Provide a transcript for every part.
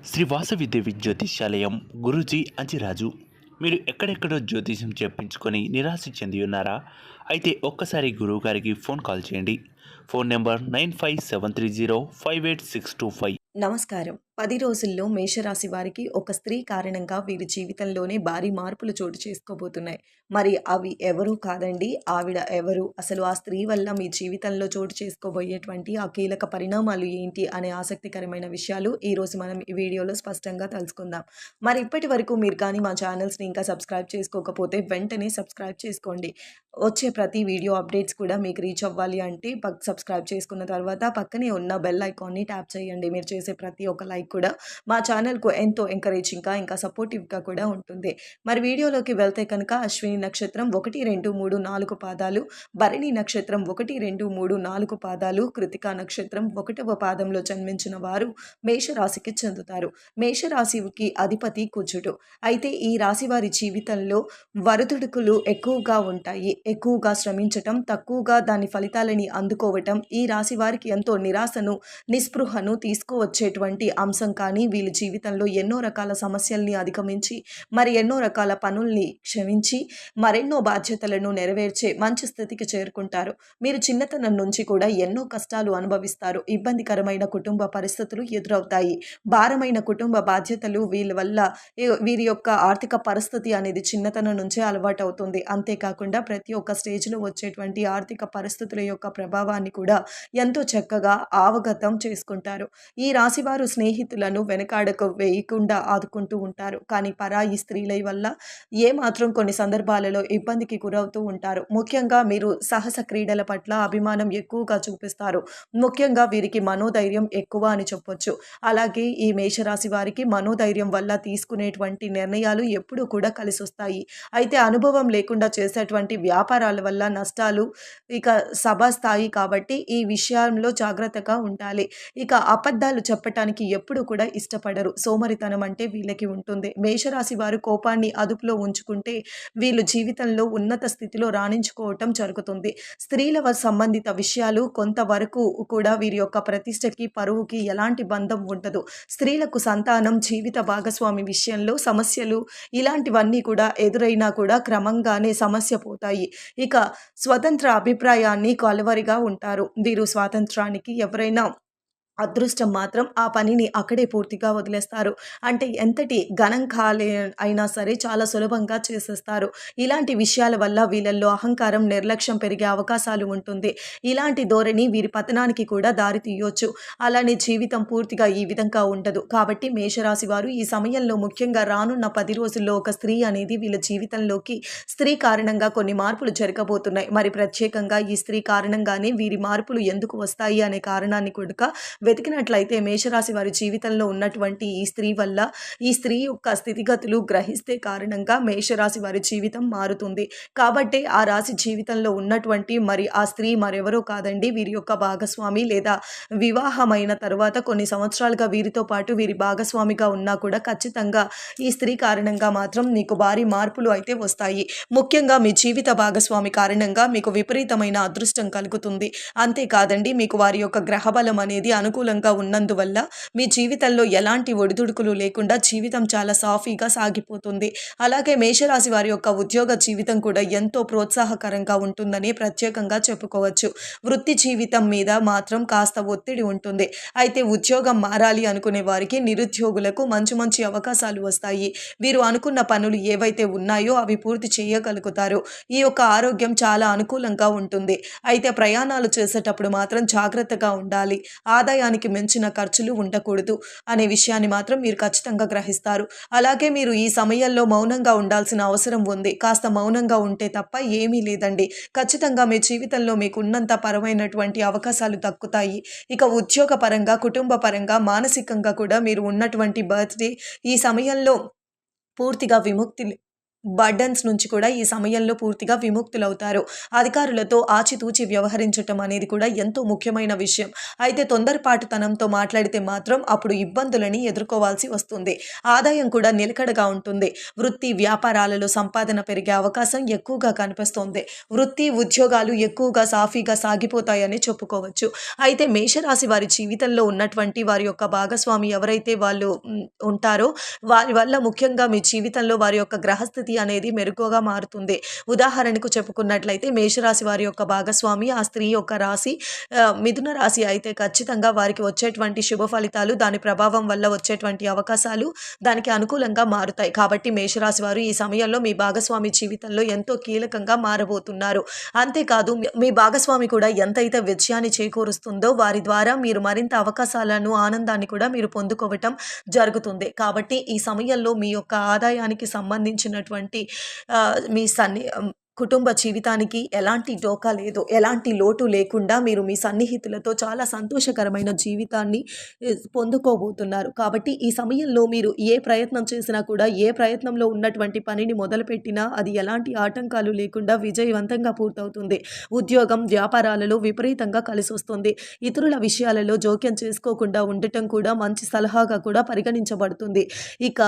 శ్రీ వాసవి దేవి జ్యోతిష్యాలయం గురూజీ అంజిరాజు. మీరు ఎక్కడెక్కడో జ్యోతిష్యం చెప్పించుకొని నిరాశ చెంది ఉన్నారా? అయితే ఒక్కసారి గురువుగారికి ఫోన్ కాల్ చేయండి. Phone number 9573058625. నమస్కారం. 10 రోజుల్లో మేషరాశి వారికి ఒక స్త్రీ కారణంగా వీరి జీవితంలోనే భారీ మార్పులు చోటు చేసుకోబోతున్నాయి. మరి అవి ఎవరూ కాదండి. ఆవిడ ఎవరు? అసలు ఆ స్త్రీ వల్ల మీ జీవితంలో చోటు చేసుకోబోయేటువంటి ఆ కీలక పరిణామాలు ఏంటి అనే ఆసక్తికరమైన విషయాలు ఈరోజు మనం ఈ వీడియోలో స్పష్టంగా తెలుసుకుందాం. మరి ఇప్పటి వరకు మీరు కానీ మా ఛానల్స్‌ని ఇంకా సబ్స్క్రైబ్ చేసుకోకపోతే వెంటనే సబ్స్క్రైబ్ చేసుకోండి. వచ్చే ప్రతి వీడియో అప్డేట్స్ కూడా మీకు రీచ్ అవ్వాలి అంటే సబ్స్క్రైబ్ చేసుకున్న తర్వాత పక్కనే ఉన్న బెల్ ఐకాన్‌ని ట్యాప్ చేయండి. మీరు చేసే ప్రతి ఒక్క లైక్ కూడా మా ఛానల్‌కు ఎంతో ఎంకరేజింగ్‌గా ఇంకా సపోర్టివ్‌గా కూడా ఉంటుంది. మరి వీడియోలోకి వెళ్తే కనుక అశ్విని నక్షత్రం 1, 2, 3, 4 పాదాలు, భరణి నక్షత్రం 1, 2, 3, 4 పాదాలు, కృతికా నక్షత్రం 1వ పాదంలో జన్మించిన వారు మేషరాశికి చెందుతారు. మేషరాశికి అధిపతి కుజుడు. అయితే ఈ రాశి వారి జీవితంలో వరుదుడుకులు ఎక్కువగా ఉంటాయి. ఎక్కువగా శ్రమించటం, తక్కువగా దాని ఫలితాలని అందుకోవటం ఈ రాశి వారికి ఎంతో నిరాశను, నిస్పృహను తీసుకువచ్చేటువంటి అంశం. కానీ వీళ్ళ జీవితంలో ఎన్నో రకాల సమస్యల్ని అధిగమించి మరి ఎన్నో రకాల పనుల్ని క్షమించి మరెన్నో బాధ్యతలను నెరవేర్చే మంచి స్థితికి చేరుకుంటారు. మీరు చిన్నతనం నుంచి కూడా ఎన్నో కష్టాలు అనుభవిస్తారు. ఇబ్బందికరమైన కుటుంబ పరిస్థితులు ఎదురవుతాయి. భారమైన కుటుంబ బాధ్యతలు వీళ్ళ వల్ల వీరి యొక్క ఆర్థిక పరిస్థితి అనేది చిన్నతనం నుంచే అలవాటవుతుంది. అంతేకాకుండా ప్రతి ఒక్క స్టేజ్‌లో వచ్చేటువంటి ఆర్థిక పరిస్థితుల యొక్క ప్రభావాన్ని కూడా ఎంతో చక్కగా అవగతం చేసుకుంటారు. ఈ రాశివారు స్నేహితులను వెనకాడకు వేయకుండా ఆదుకుంటూ ఉంటారు. కానీ పరాయి స్త్రీల వల్ల ఏమాత్రం కొన్ని సందర్భాలలో ఇబ్బందికి గురవుతూ ఉంటారు. ముఖ్యంగా మీరు సాహస క్రీడల పట్ల అభిమానం ఎక్కువగా చూపిస్తారు. ముఖ్యంగా వీరికి మనోధైర్యం ఎక్కువ అని చెప్పొచ్చు. అలాగే ఈ మేషరాశి వారికి మనోధైర్యం వల్ల తీసుకునేటువంటి నిర్ణయాలు ఎప్పుడూ కూడా కలిసొస్తాయి. అయితే అనుభవం లేకుండా చేసేటువంటి వ్యాపారాల వల్ల నష్టాలు ఇక సభాస్థాయి కాబట్టి ఈ విషయంలో జాగ్రత్తగా ఉండాలి. ఇక అబద్ధాలు చెప్పటానికి ఎప్పుడూ కూడా ఇష్టపడరు. సోమరితనం అంటే వీళ్ళకి ఉంటుంది. మేషరాశి వారు కోపాన్ని అదుపులో ఉంచుకుంటే వీళ్ళు జీవితంలో ఉన్నత స్థితిలో రాణించుకోవటం జరుగుతుంది. స్త్రీల సంబంధిత విషయాలు కొంతవరకు కూడా వీరి యొక్క ప్రతిష్టకి, పరువుకి ఎలాంటి బంధం ఉండదు. స్త్రీలకు సంతానం, జీవిత భాగస్వామి విషయంలో సమస్యలు ఇలాంటివన్నీ కూడా ఎదురైనా కూడా క్రమంగానే సమస్య పోతాయి. ఇక స్వతంత్ర అభిప్రాయాన్ని కలవరిగా ఉంటారు. వీరు స్వాతంత్రానికి ఎవరైనా అదృష్టం మాత్రం ఆ పనిని అక్కడే పూర్తిగా వదిలేస్తారు. అంటే ఎంతటి గణాంకాలే అయినా సరే చాలా సులభంగా చేసేస్తారు. ఇలాంటి విషయాల వల్ల వీళ్ళల్లో అహంకారం, నిర్లక్ష్యం పెరిగే అవకాశాలు ఉంటుంది. ఇలాంటి ధోరణి వీరి పతనానికి కూడా దారి తీయొచ్చు. అలానే జీవితం పూర్తిగా ఈ విధంగా ఉండదు. కాబట్టి మేషరాశి వారు ఈ సమయంలో ముఖ్యంగా రానున్న 10 రోజుల్లో ఒక స్త్రీ అనేది వీళ్ళ జీవితంలోకి స్త్రీ కారణంగా కొన్ని మార్పులు జరగబోతున్నాయి. మరి ప్రత్యేకంగా ఈ స్త్రీ కారణంగానే వీరి మార్పులు ఎందుకు వస్తాయి అనే కారణాన్ని కూడా వెతికినట్లయితే మేషరాశి వారి జీవితంలో ఉన్నటువంటి ఈ స్త్రీ వల్ల ఈ స్త్రీ యొక్క స్థితిగతులు గ్రహిస్తే కారణంగా మేషరాశి వారి జీవితం మారుతుంది. కాబట్టి ఆ రాశి జీవితంలో ఉన్నటువంటి మరి ఆ స్త్రీ మరెవరో కాదండి, వీరి యొక్క భాగస్వామి లేదా వివాహమైన తర్వాత కొన్ని సంవత్సరాలుగా వీరితో పాటు వీరి భాగస్వామిగా ఉన్నా కూడా ఖచ్చితంగా ఈ స్త్రీ కారణంగా మాత్రం మీకు భారీ మార్పులు అయితే వస్తాయి. ముఖ్యంగా మీ జీవిత భాగస్వామి కారణంగా మీకు విపరీతమైన అదృష్టం కలుగుతుంది. అంతేకాదండి, మీకు వారి యొక్క గ్రహబలం అనేది అనుకూలంగా ఉన్నందువల్ల మీ జీవితంలో ఎలాంటి ఒడిదుడుకులు లేకుండా జీవితం చాలా సాఫీగా సాగిపోతుంది. అలాగే మేషరాశి వారి యొక్క ఉద్యోగ జీవితం కూడా ఎంతో ప్రోత్సాహకరంగా ఉంటుందని ప్రత్యేకంగా చెప్పుకోవచ్చు. వృత్తి జీవితం మీద మాత్రం కాస్త ఒత్తిడి ఉంటుంది. అయితే ఉద్యోగం మారాలి అనుకునే వారికి, నిరుద్యోగులకు మంచి మంచి అవకాశాలు వస్తాయి. వీరు అనుకున్న పనులు ఏవైతే ఉన్నాయో అవి పూర్తి చేయగలుగుతారు. ఈ యొక్క ఆరోగ్యం చాలా అనుకూలంగా ఉంటుంది. అయితే ప్రయాణాలు చేసేటప్పుడు మాత్రం జాగ్రత్తగా ఉండాలి. ఆదాయానికి మించిన ఖర్చులు ఉండకూడదు అనే విషయాన్ని మాత్రం మీరు ఖచ్చితంగా గ్రహిస్తారు. అలాగే మీరు ఈ సమయంలో మౌనంగా ఉండాల్సిన అవసరం ఉంది. కాస్త మౌనంగా ఉంటే తప్ప ఏమీ లేదండి. ఖచ్చితంగా మీ జీవితంలో మీకు ఉన్నంత పరమైనటువంటి అవకాశాలు దక్కుతాయి. ఇక ఉద్యోగ పరంగా, కుటుంబ పరంగా, మానసికంగా కూడా మీరు ఉన్నటువంటి బర్త్‌డే ఈ సమయంలో పూర్తిగా విముక్తి బర్డన్స్ నుంచి కూడా ఈ సమయంలో పూర్తిగా విముక్తులవుతారు. అధికారులతో ఆచితూచి వ్యవహరించటం అనేది కూడా ఎంతో ముఖ్యమైన విషయం. అయితే తొందరపాటుతనంతో మాట్లాడితే మాత్రం అప్పుడు ఇబ్బందులని ఎదుర్కోవాల్సి వస్తుంది. ఆదాయం కూడా నిలకడగా ఉంటుంది. వృత్తి, వ్యాపారాలలో సంపాదన పెరిగే అవకాశం ఎక్కువగా కనిపిస్తోంది. వృత్తి, ఉద్యోగాలు ఎక్కువగా సాఫీగా సాగిపోతాయని చెప్పుకోవచ్చు. అయితే మేషరాశి వారి జీవితంలో ఉన్నటువంటి వారి యొక్క భాగస్వామి ఎవరైతే వాళ్ళు ఉంటారో వారి వల్ల ముఖ్యంగా మీ జీవితంలో వారి యొక్క గ్రహస్థితి అనేది మెరుగుగా మారుతుంది. ఉదాహరణకు చెప్పుకున్నట్లయితే మేషరాశి వారి యొక్క భాగస్వామి ఆ స్త్రీ యొక్క రాశి మిథున రాశి అయితే ఖచ్చితంగా వారికి వచ్చేటువంటి శుభ ఫలితాలు, దాని ప్రభావం వల్ల వచ్చేటువంటి అవకాశాలు దానికి అనుకూలంగా మారుతాయి. కాబట్టి మేషరాశి వారు ఈ సమయంలో మీ భాగస్వామి జీవితంలో ఎంతో కీలకంగా మారబోతున్నారు. అంతేకాదు మీ భాగస్వామి కూడా ఎంతైతే విజయాన్ని చేకూరుస్తుందో వారి ద్వారా మీరు మరింత అవకాశాలను, ఆనందాన్ని కూడా మీరు పొందుకోవటం జరుగుతుంది. కాబట్టి ఈ సమయంలో మీ యొక్క ఆదాయానికి సంబంధించినటువంటి మీ కుటుంబ జీవితానికి ఎలాంటి డోకా లేదు, ఎలాంటి లోటు లేకుండా మీరు మీ సన్నిహితులతో చాలా సంతోషకరమైన జీవితాన్ని పొందుకోబోతున్నారు. కాబట్టి ఈ సమయంలో మీరు ఏ ప్రయత్నం చేసినా కూడా, ఏ ప్రయత్నంలో ఉన్నటువంటి పనిని మొదలుపెట్టినా అది ఎలాంటి ఆటంకాలు లేకుండా విజయవంతంగా పూర్తవుతుంది. ఉద్యోగం, వ్యాపారాలలో విపరీతంగా కలిసొస్తుంది. ఇతరుల విషయాలలో జోక్యం చేసుకోకుండా ఉండటం కూడా మంచి సలహాగా కూడా పరిగణించబడుతుంది. ఇక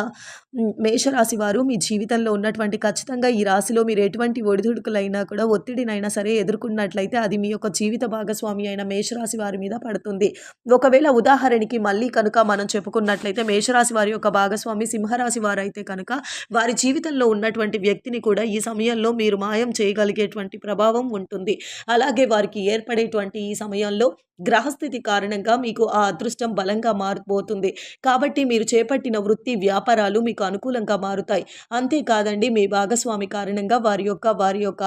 మేషరాశి వారు మీ జీవితంలో ఉన్నటువంటి ఖచ్చితంగా ఈ రాశిలో మీరు ఎటువంటి ఒడిదుడుకులైనా కూడా, ఒత్తిడినైనా సరే ఎదుర్కొన్నట్లయితే అది మీ యొక్క జీవిత భాగస్వామి అయిన మేషరాశి వారి మీద పడుతుంది. ఒకవేళ ఉదాహరణకి మళ్ళీ కనుక మనం చెప్పుకున్నట్లయితే మేషరాశి వారి యొక్క భాగస్వామి సింహరాశి వారైతే కనుక వారి జీవితంలో ఉన్నటువంటి వ్యక్తిని కూడా ఈ సమయంలో మీరు మాయం చేయగలిగేటువంటి ప్రభావం ఉంటుంది. అలాగే వారికి ఏర్పడేటువంటి ఈ సమయంలో గ్రహస్థితి కారణంగా మీకు ఆ అదృష్టం బలంగా మారిపోతుంది. కాబట్టి మీరు చేపట్టిన వృత్తి, వ్యాపారాలు మీకు అనుకూలంగా మారుతాయి. అంతేకాదండి మీ భాగస్వామి కారణంగా వారి యొక్క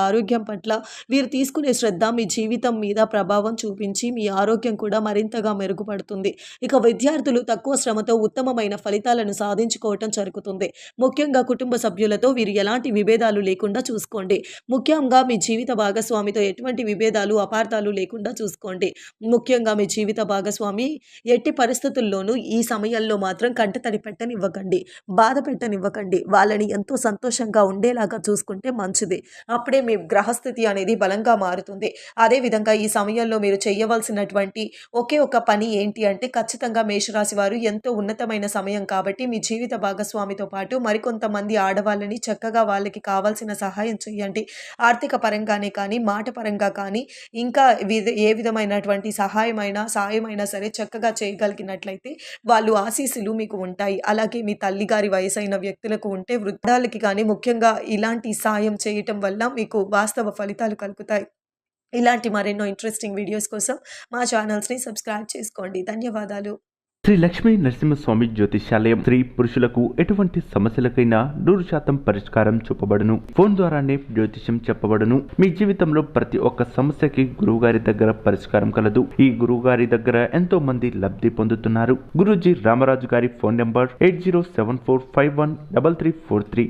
ఆరోగ్యం పట్ల వీరు తీసుకునే శ్రద్ధ మీ జీవితం మీద ప్రభావం చూపించి మీ ఆరోగ్యం కూడా మరింతగా మెరుగుపడుతుంది. ఇక విద్యార్థులు తక్కువ శ్రమతో ఉత్తమమైన ఫలితాలను సాధించుకోవటం జరుగుతుంది. ముఖ్యంగా కుటుంబ సభ్యులతో వీరు ఎలాంటి విభేదాలు లేకుండా చూసుకోండి. ముఖ్యంగా మీ జీవిత భాగస్వామితో ఎటువంటి విభేదాలు, అపార్థాలు లేకుండా చూసుకోండి. ముఖ్యంగా మీ జీవిత భాగస్వామి ఎట్టి పరిస్థితుల్లోనూ ఈ సమయంలో మాత్రం కంటతడి పెట్టనివ్వకండి, బాధ పెట్టనివ్వకండి. వాళ్ళని ఎంతో సంతోషంగా ఉండేలాగా చూసుకుంటే మంచిది. అప్పుడే మీ గ్రహస్థితి అనేది బలంగా మారుతుంది. అదేవిధంగా ఈ సమయంలో మీరు చేయవలసినటువంటి ఒకే ఒక పని ఏంటి అంటే ఖచ్చితంగా మేషరాశి వారు ఎంతో ఉన్నతమైన సమయం కాబట్టి మీ జీవిత భాగస్వామితో పాటు మరికొంతమంది ఆడవాళ్ళని చక్కగా వాళ్ళకి కావాల్సిన సహాయం చేయండి. ఆర్థిక పరంగానే కానీ, మాట పరంగా కానీ, ఇంకా ఏ విధమైనటువంటి సాయమైనా సరే చక్కగా చేయగలిగినట్లయితే వాళ్ళు ఆశీస్సులు మీకు ఉంటాయి. అలాగే మీ తల్లిగారి వయసైన వ్యక్తులకు ఉంటే వృద్ధాలకి కానీ ముఖ్యంగా ఇలాంటి సాయం చేయటం వల్ల మీకు వాస్తవ ఫలితాలు కలుగుతాయి. ఇలాంటి మరెన్నో ఇంట్రెస్టింగ్ వీడియోస్ కోసం మా ఛానల్స్ని సబ్స్క్రైబ్ చేసుకోండి. ధన్యవాదాలు. శ్రీ లక్ష్మీ నరసింహస్వామి జ్యోతిష్యాలయం స్త్రీ పురుషులకు ఎటువంటి సమస్యలకైనా 100% పరిష్కారం చూపబడును. ఫోన్ ద్వారానే జ్యోతిష్యం చెప్పబడును. మీ జీవితంలో ప్రతి ఒక్క సమస్యకి గురువుగారి దగ్గర పరిష్కారం కలదు. ఈ గురువుగారి దగ్గర ఎంతో మంది లబ్ధి పొందుతున్నారు. గురూజీ రామరాజు గారి ఫోన్ నెంబర్ 8074513343.